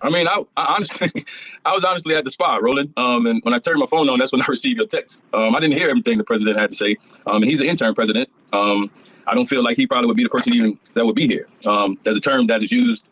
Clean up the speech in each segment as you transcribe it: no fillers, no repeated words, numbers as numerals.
I mean, I honestly, I was honestly at the spot, Roland. And when I turned my phone on, that's when I received your text. I didn't hear everything the president had to say. And he's an intern president. I don't feel like he probably would be the person even that would be here. There's a term that is used,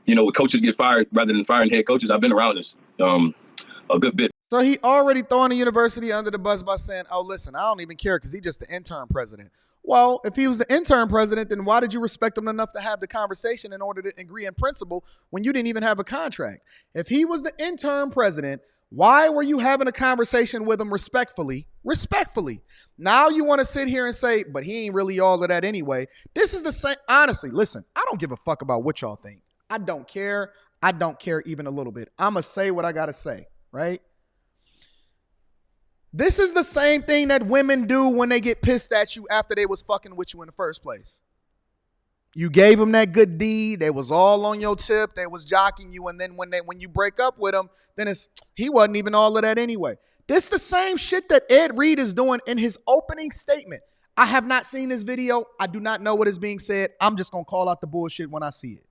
when coaches get fired rather than firing head coaches. I've been around this a good bit. So he already throwing the university under the bus by saying, oh, listen, I don't even care because he's just the intern president. Well, if he was the intern president, then why did you respect him enough to have the conversation in order to agree in principle when you didn't even have a contract? If he was the intern president, why were you having a conversation with him respectfully? Respectfully. Now you want to sit here and say, but he ain't really all of that anyway. This is the same. Honestly, listen, I don't give a fuck about what y'all think. I don't care. I don't care even a little bit. I'm going to say what I got to say, right? This is the same thing that women do when they get pissed at you after they was fucking with you in the first place. You gave them that good deed. They was all on your tip. They was jocking you. And then when you break up with them, then he wasn't even all of that anyway. This the same shit that Ed Reed is doing in his opening statement. I have not seen this video. I do not know what is being said. I'm just going to call out the bullshit when I see it.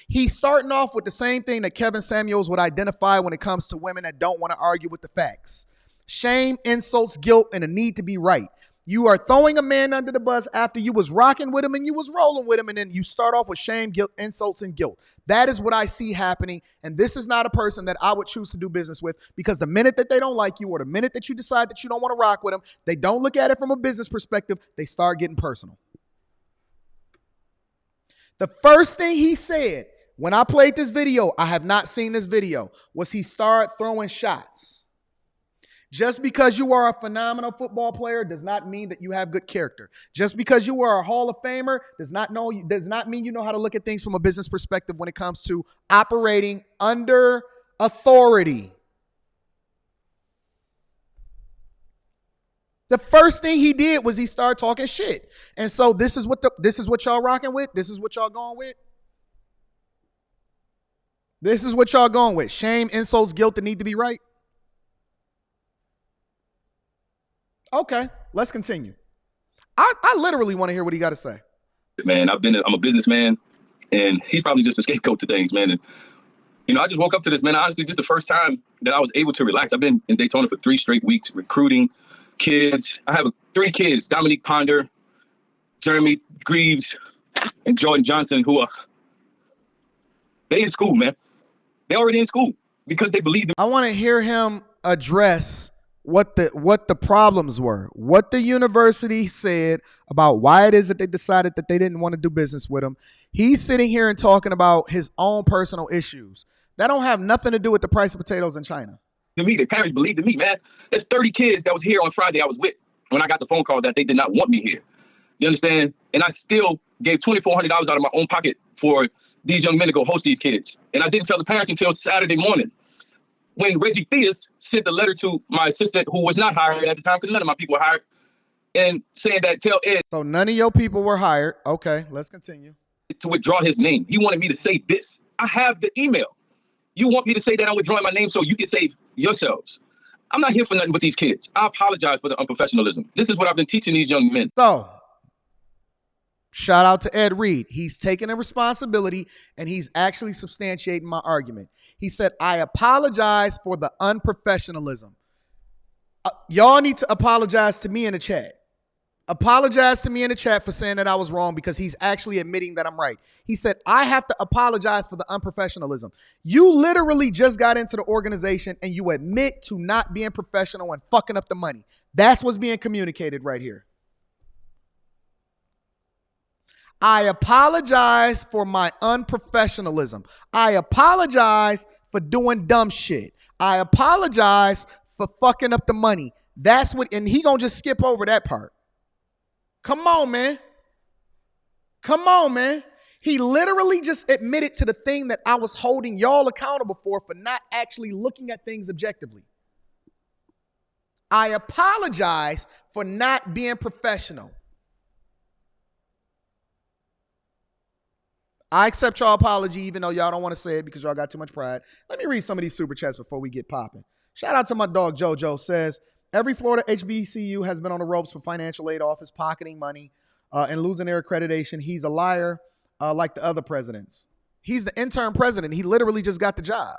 He's starting off with the same thing that Kevin Samuels would identify when it comes to women that don't want to argue with the facts. Shame, insults, guilt, and a need to be right. You are throwing a man under the bus after you was rocking with him and you was rolling with him, and then you start off with shame, guilt, insults, and guilt. That is what I see happening, and this is not a person that I would choose to do business with, because the minute that they don't like you or the minute that you decide that you don't want to rock with them, they don't look at it from a business perspective. They start getting personal. The first thing he said when I played this video, I have not seen this video, was he started throwing shots. Just because you are a phenomenal football player does not mean that you have good character. Just because you are a Hall of Famer does not mean you know how to look at things from a business perspective when it comes to operating under authority. The first thing he did was he started talking shit. And so this is what y'all rocking with. This is what y'all going with. This is what y'all going with. Shame, insults, guilt, the need to be right. Okay, let's continue. I literally want to hear what he got to say. Man, I'm a businessman, and he's probably just a scapegoat to things, man. And I just woke up to this, man. Honestly, just the first time that I was able to relax. I've been in Daytona for 3 straight weeks recruiting kids. I have 3 kids: Dominique Ponder, Jeremy Greaves, and Jordan Johnson, who are they in school, man. They already in school because they believe in. I want to hear him address what the problems were, what the university said about why it is that they decided that they didn't want to do business with him. He's sitting here and talking about his own personal issues that don't have nothing to do with the price of potatoes in China. To me, their parents believed in me, man. There's 30 kids that was here on Friday I was with when I got the phone call that they did not want me here. You understand? And I still gave $2,400 out of my own pocket for these young men to go host these kids. And I didn't tell the parents until Saturday morning, when Reggie Theus sent a letter to my assistant, who was not hired at the time, because none of my people were hired, and saying that tell Ed. So none of your people were hired. Okay, let's continue. To withdraw his name. He wanted me to say this. I have the email. You want me to say that I'm withdrawing my name so you can save yourselves. I'm not here for nothing but these kids. I apologize for the unprofessionalism. This is what I've been teaching these young men. So, shout out to Ed Reed. He's taking a responsibility, and he's actually substantiating my argument. He said, I apologize for the unprofessionalism. Y'all need to apologize to me in the chat. Apologize to me in the chat for saying that I was wrong, because he's actually admitting that I'm right. He said, I have to apologize for the unprofessionalism. You literally just got into the organization and you admit to not being professional and fucking up the money. That's what's being communicated right here. I apologize for my unprofessionalism. I apologize for doing dumb shit. I apologize for fucking up the money. That's what, and he gonna just skip over that part. Come on, man. Come on, man. He literally just admitted to the thing that I was holding y'all accountable for not actually looking at things objectively. I apologize for not being professional. I accept y'all apology, even though y'all don't want to say it because y'all got too much pride. Let me read some of these super chats before we get popping. Shout out to my dog JoJo. Says, every Florida HBCU has been on the ropes for financial aid office, pocketing money and losing their accreditation. He's a liar like the other presidents. He's the interim president. He literally just got the job.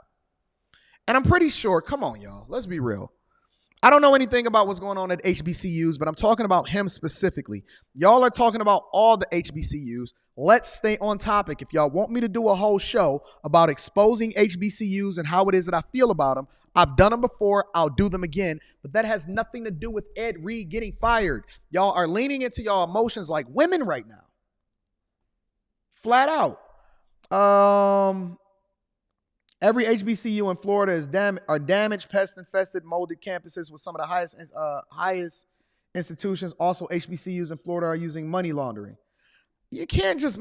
And I'm pretty sure, come on, y'all, let's be real. I don't know anything about what's going on at HBCUs, but I'm talking about him specifically. Y'all are talking about all the HBCUs. Let's stay on topic. If y'all want me to do a whole show about exposing HBCUs and how it is that I feel about them, I've done them before. I'll do them again. But that has nothing to do with Ed Reed getting fired. Y'all are leaning into y'all emotions like women right now. Flat out. Every HBCU in Florida are damaged, pest-infested, molded campuses with some of the highest institutions. Also, HBCUs in Florida are using money laundering. You can't just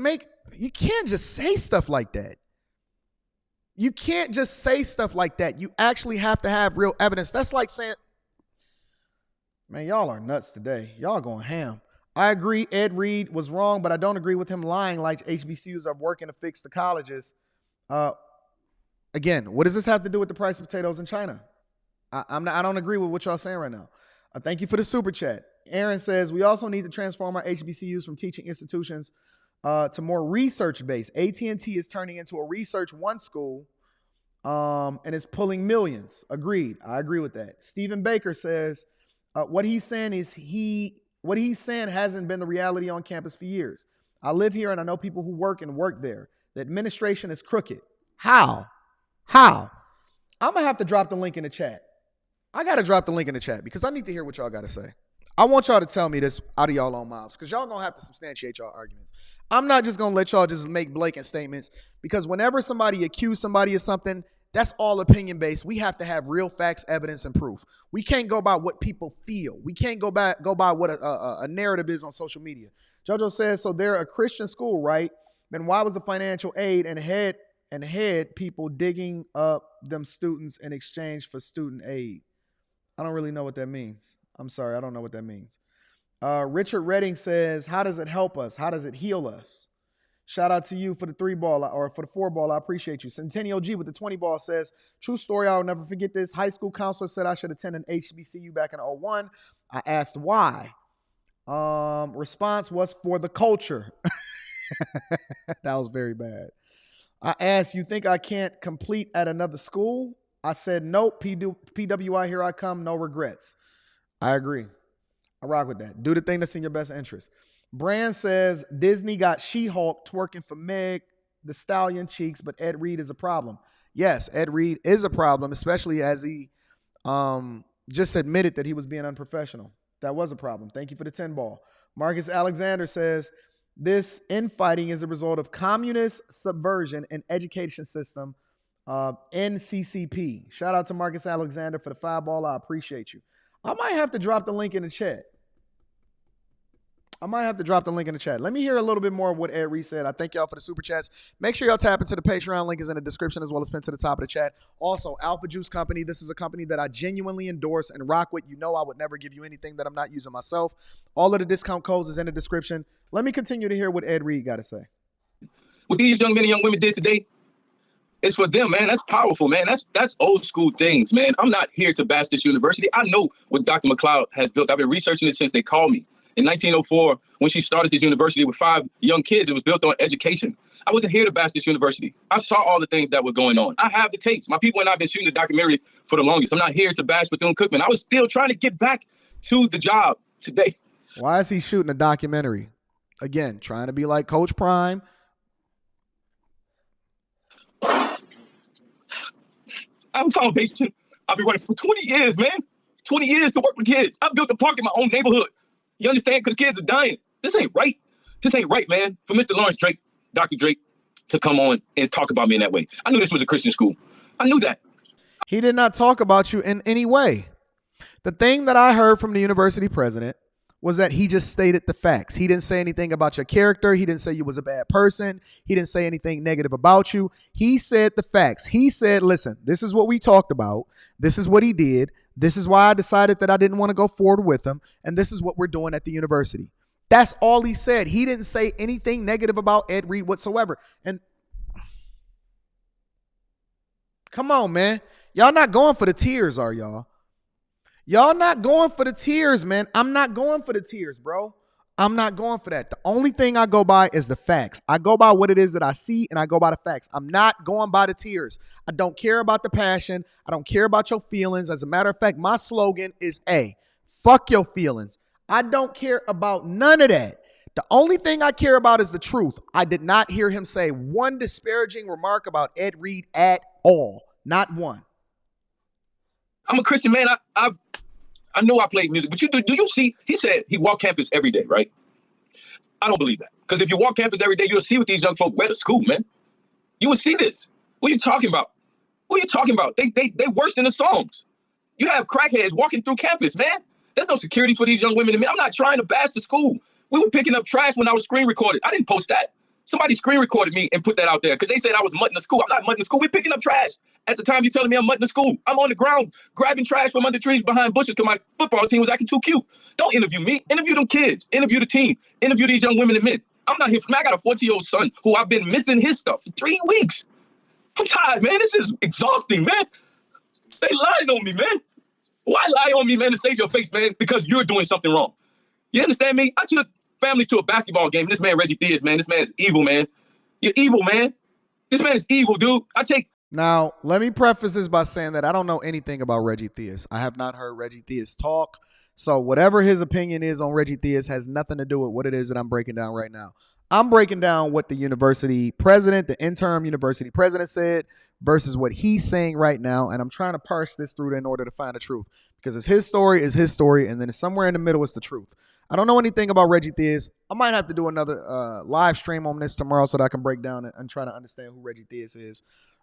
say stuff like that. You can't just say stuff like that. You actually have to have real evidence. That's like saying, man, y'all are nuts today. Y'all going ham. I agree Ed Reed was wrong, but I don't agree with him lying like HBCUs are working to fix the colleges. Again, what does this have to do with the price of potatoes in China? I don't agree with what y'all saying right now. Thank you for the super chat. Aaron says, we also need to transform our HBCUs from teaching institutions to more research-based. AT&T is turning into a research one school and it's pulling millions. Agreed. I agree with that. Stephen Baker says, what he's saying hasn't been the reality on campus for years. I live here and I know people who work there. The administration is crooked. How? I'm going to have to drop the link in the chat. I got to drop the link in the chat because I need to hear what y'all got to say. I want y'all to tell me this out of y'all own mouths because y'all going to have to substantiate y'all arguments. I'm not just going to let y'all just make blatant statements because whenever somebody accuses somebody of something, that's all opinion based. We have to have real facts, evidence, and proof. We can't go by what people feel. We can't go by what a narrative is on social media. JoJo says, so they're a Christian school, right? Then why was the financial aid and head people digging up them students in exchange for student aid? I don't really know what that means. I'm sorry, I don't know what that means. Richard Redding says, how does it help us? How does it heal us? Shout out to you for the 3-ball or for the 4-ball. I appreciate you. Centennial G with the 20-ball says, true story, I'll never forget this. High school counselor said I should attend an HBCU back in 2001. I asked why. Response was for the culture. That was very bad. I asked, you think I can't complete at another school? I said, nope, PWI, here I come, no regrets. I agree. I rock with that. Do the thing that's in your best interest. Brand says, Disney got She-Hulk twerking for Meg the Stallion cheeks, but Ed Reed is a problem. Yes, Ed Reed is a problem, especially as he just admitted that he was being unprofessional. That was a problem. Thank you for the 10-ball. Marcus Alexander says, this infighting is a result of communist subversion and education system, NCCP. Shout out to Marcus Alexander for the 5-ball. I appreciate you. I might have to drop the link in the chat. Let me hear a little bit more of what Ed Reed said. I thank y'all for the super chats. Make sure y'all tap into the Patreon. Link is in the description as well as pinned to the top of the chat. Also, Alpha Juice Company. This is a company that I genuinely endorse and rock with. You know I would never give you anything that I'm not using myself. All of the discount codes is in the description. Let me continue to hear what Ed Reed got to say. What these young men and young women did today, it's for them, man. That's powerful, man. That's old school things, man. I'm not here to bash this university. I know what Dr. McLeod has built. I've been researching it since they called me. In 1904, when she started this university with 5 young kids, it was built on education. I wasn't here to bash this university. I saw all the things that were going on. I have the tapes. My people and I have been shooting the documentary for the longest. I'm not here to bash Bethune Cookman. I was still trying to get back to the job today. Why is he shooting a documentary? Again, trying to be like Coach Prime. I'm foundation. I've been running for 20 years, man. 20 years to work with kids. I built a park in my own neighborhood. You understand? Because kids are dying. This ain't right. This ain't right, man. For Mr. Lawrence Drake, Dr. Drake, to come on and talk about me in that way. I knew this was a Christian school. I knew that. He did not talk about you in any way. The thing that I heard from the university president was that he just stated the facts. He didn't say anything about your character. He didn't say you was a bad person. He didn't say anything negative about you. He said the facts. He said, listen, this is what we talked about. This is what he did. This is why I decided that I didn't want to go forward with him. And this is what we're doing at the university. That's all he said. He didn't say anything negative about Ed Reed whatsoever. And come on, man. Y'all not going for the tears, are y'all? Y'all not going for the tears, man. I'm not going for the tears, bro. I'm not going for that. The only thing I go by is the facts. I go by what it is that I see, and I go by the facts. I'm not going by the tears. I don't care about the passion. I don't care about your feelings. As a matter of fact, my slogan is fuck your feelings. I don't care about none of that. The only thing I care about is the truth. I did not hear him say one disparaging remark about Ed Reed at all. Not one. I'm a Christian man. I know I played music, but do you see? He said he walked campus every day, right? I don't believe that. Because if you walk campus every day, you'll see what these young folk wear to school, man. You will see this. What are you talking about? What are you talking about? They worse than the songs. You have crackheads walking through campus, man. There's no security for these young women and men. I'm not trying to bash the school. We were picking up trash when I was screen recorded. I didn't post that. Somebody screen recorded me and put that out there because they said I was mutting the school. I'm not mutting the school. We're picking up trash. At the time, you're telling me I'm mutting the school. I'm on the ground grabbing trash from under trees behind bushes because my football team was acting too cute. Don't interview me. Interview them kids. Interview the team. Interview these young women and men. I'm not here for me. I got a 14-year-old son who I've been missing his stuff for 3 weeks. I'm tired, man. This is exhausting, man. They lying on me, man. Why lie on me, man, to save your face, man? Because you're doing something wrong. You understand me? I took families to a basketball game. This man, Reggie Theus, man. This man is evil, man. You're evil, man. This man is evil, dude. Now, let me preface this by saying that I don't know anything about Reggie Theus. I have not heard Reggie Theus talk. So whatever his opinion is on Reggie Theus has nothing to do with what it is that I'm breaking down right now. I'm breaking down what the university president, the interim university president said versus what he's saying right now. And I'm trying to parse this through in order to find the truth. Because it's his story, and then it's somewhere in the middle is the truth. I don't know anything about Reggie Theus. I might have to do another live stream on this tomorrow so that I can break down and try to understand who Reggie Theus is.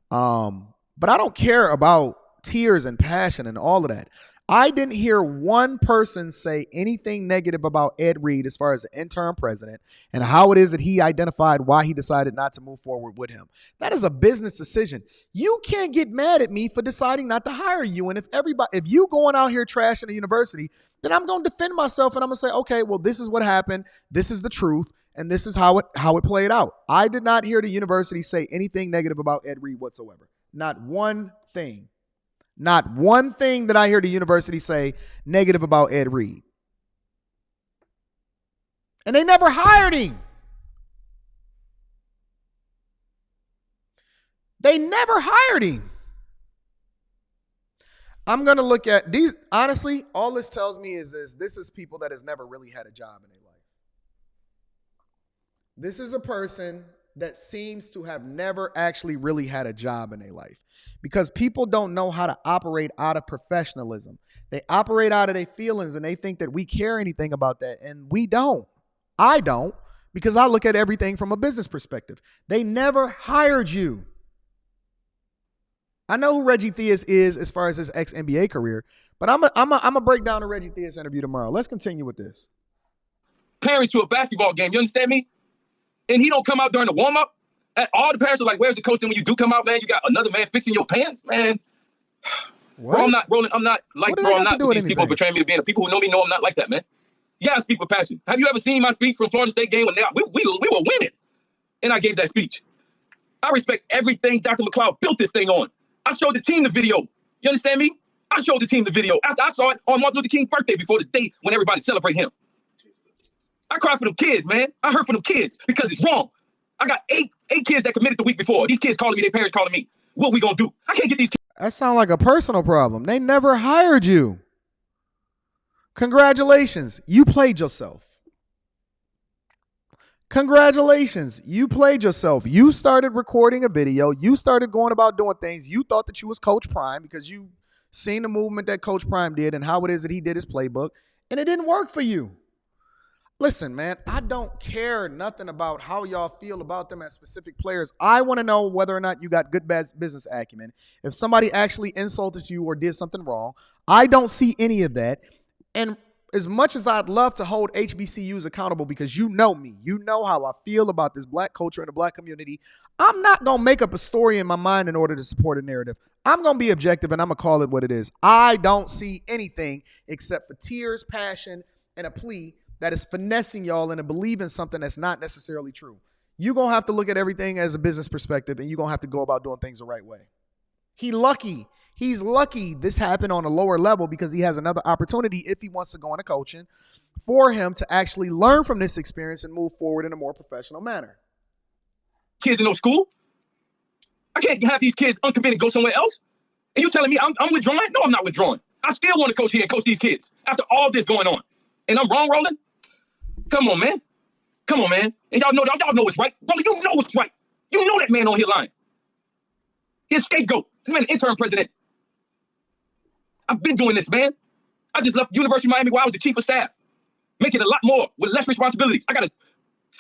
But I don't care about tears and passion and all of that. I didn't hear one person say anything negative about Ed Reed as far as the interim president and how it is that he identified why he decided not to move forward with him. That is a business decision. You can't get mad at me for deciding not to hire you. And if you going out here trashing the university, then I'm going to defend myself and I'm going to say, okay, well, this is what happened. This is the truth. And this is how it played out. I did not hear the university say anything negative about Ed Reed whatsoever. Not one thing. Not one thing that I hear the university say negative about Ed Reed. And they never hired him. They never hired him. I'm going to look at these. Honestly, all this tells me is this is people that has never really had a job in their life. This is a person that seems to have never actually really had a job in their life because people don't know how to operate out of professionalism. They operate out of their feelings and they think that we care anything about that. And we don't. I don't, because I look at everything from a business perspective. They never hired you. I know who Reggie Theus is as far as his ex-NBA career, but I'm a break down the Reggie Theus interview tomorrow. Let's continue with this. Parents to a basketball game. You understand me? And he don't come out during the warm-up. All the parents are like, where's the coach? Then when you do come out, man, you got another man fixing your pants, man. What? Bro, I'm not rolling. I'm not like, bro, I'm not with these people portraying me to be. The people who know me know I'm not like that, man. Yeah, I speak with passion. Have you ever seen my speech from Florida State game when we were winning? And I gave that speech. I respect everything Dr. McLeod built this thing on. I showed the team the video. You understand me? I showed the team the video after I saw it on Martin Luther King's birthday before the day when everybody celebrate him. I cried for them kids, man. I hurt for them kids because it's wrong. I got eight kids that committed the week before. These kids calling me, their parents calling me. What we gonna do? I can't get these kids. That sounds like a personal problem. They never hired you. Congratulations. You played yourself. Congratulations. You played yourself. You started recording a video. You started going about doing things. You thought that you was Coach Prime because you seen the movement that Coach Prime did and how it is that he did his playbook, and it didn't work for you. Listen, man, I don't care nothing about how y'all feel about them as specific players. I want to know whether or not you got good business acumen. If somebody actually insulted you or did something wrong, I don't see any of that. And as much as I'd love to hold HBCUs accountable because you know me, you know how I feel about this black culture and the black community, I'm not going to make up a story in my mind in order to support a narrative. I'm going to be objective and I'm going to call it what it is. I don't see anything except for tears, passion, and a plea that is finessing y'all into believing something that's not necessarily true. You're going to have to look at everything as a business perspective and you're going to have to go about doing things the right way. He lucky He's lucky this happened on a lower level because he has another opportunity if he wants to go into coaching for him to actually learn from this experience and move forward in a more professional manner. Kids in no school. I can't have these kids uncommitted go somewhere else. And you telling me I'm withdrawing? No, I'm not withdrawing. I still want to coach here and coach these kids after all this going on. And I'm wrong, Roland? Come on, man. Come on, man. And y'all know what's right. Brother, you know what's right. You know that man on here lying. He's a scapegoat. This man an interim president. I've been doing this, man. I just left University of Miami where I was the chief of staff, making a lot more with less responsibilities. I got a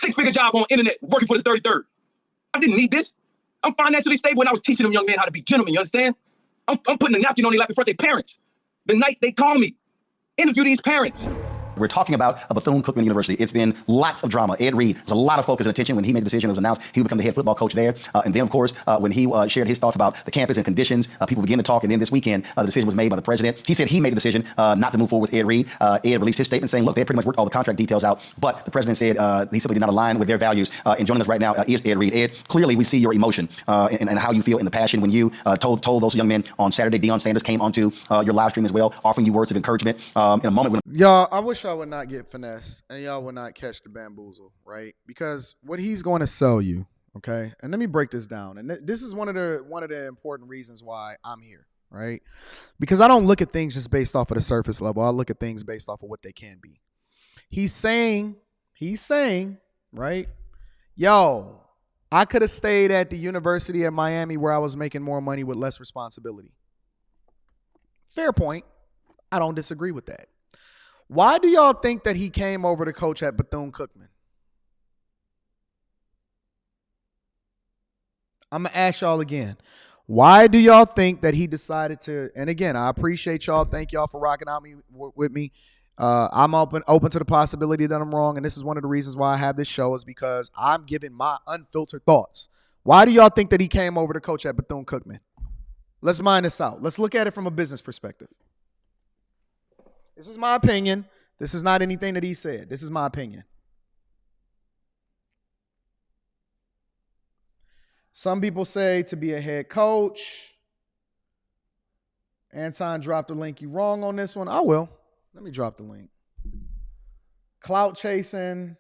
6-figure job on internet working for the 33rd. I didn't need this. I'm financially stable and I was teaching them young men how to be gentlemen, you understand? I'm putting a napkin on their lap in front of their parents. The night they call me, interview these parents. We're talking about Bethune Cookman University. It's been lots of drama. Ed Reed, there's a lot of focus and attention when he made the decision. It was announced he would become the head football coach there. And then, of course, when he shared his thoughts about the campus and conditions, people began to talk. And then this weekend, the decision was made by the president. He said he made the decision not to move forward with Ed Reed. Ed released his statement saying, look, they pretty much worked all the contract details out. But the president said he simply did not align with their values. And joining us right now is Ed Reed. Ed, clearly we see your emotion and how you feel and the passion when you told those young men on Saturday. Deion Sanders came onto your live stream as well, offering you words of encouragement in a moment when... Y'all, I wish I would not get finessed and y'all would not catch the bamboozle, right? Because what he's going to sell you, okay? And let me break this down. And this is one of the important reasons why I'm here, right? Because I don't look at things just based off of the surface level. I look at things based off of what they can be. He's saying, right? Yo, I could have stayed at the University of Miami where I was making more money with less responsibility. Fair point. I don't disagree with that. Why do y'all think that he came over to coach at Bethune Cookman? I'm going to ask y'all again. Why do y'all think that he decided to, and again, I appreciate y'all. Thank y'all for rocking out with me. I'm open to the possibility that I'm wrong, and this is one of the reasons why I have this show is because I'm giving my unfiltered thoughts. Why do y'all think that he came over to coach at Bethune Cookman? Let's mine this out. Let's look at it from a business perspective. This is my opinion. This is not anything that he said. This is my opinion. Some people say to be a head coach. Anton dropped the link. You wrong on this one? I will. Let me drop the link. Clout chasing.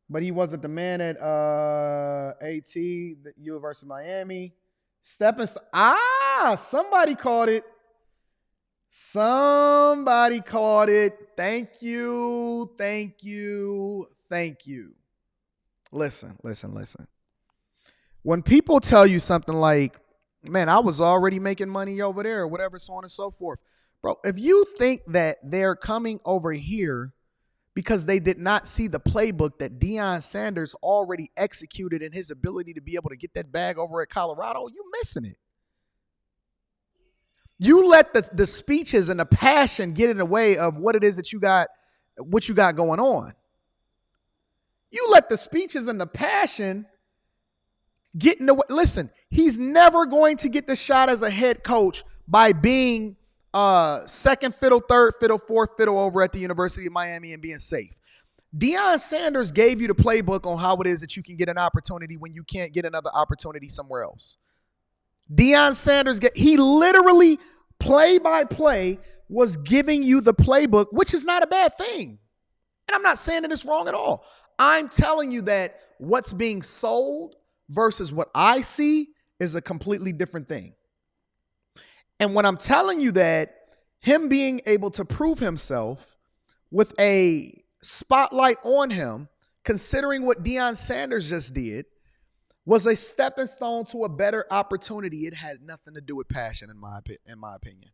But he wasn't the man at AT, the University of Miami. Stepping. Somebody caught it. Somebody caught it. Thank you. Listen. When people tell you something like, man, I was already making money over there or whatever, so on and so forth. Bro, if you think that they're coming over here because they did not see the playbook that Deion Sanders already executed and his ability to be able to get that bag over at Colorado, you're missing it. You let the speeches and the passion get in the way of what it is that you got going on. You let the speeches and the passion get in the way. Listen, he's never going to get the shot as a head coach by being second fiddle, third fiddle, fourth fiddle over at the University of Miami and being safe. Deion Sanders gave you the playbook on how it is that you can get an opportunity when you can't get another opportunity somewhere else. Deion Sanders, he literally play by play was giving you the playbook, which is not a bad thing. And I'm not saying that it's wrong at all. I'm telling you that what's being sold versus what I see is a completely different thing. And when I'm telling you that him being able to prove himself with a spotlight on him, considering what Deion Sanders just did, was a stepping stone to a better opportunity. It had nothing to do with passion, in my opinion.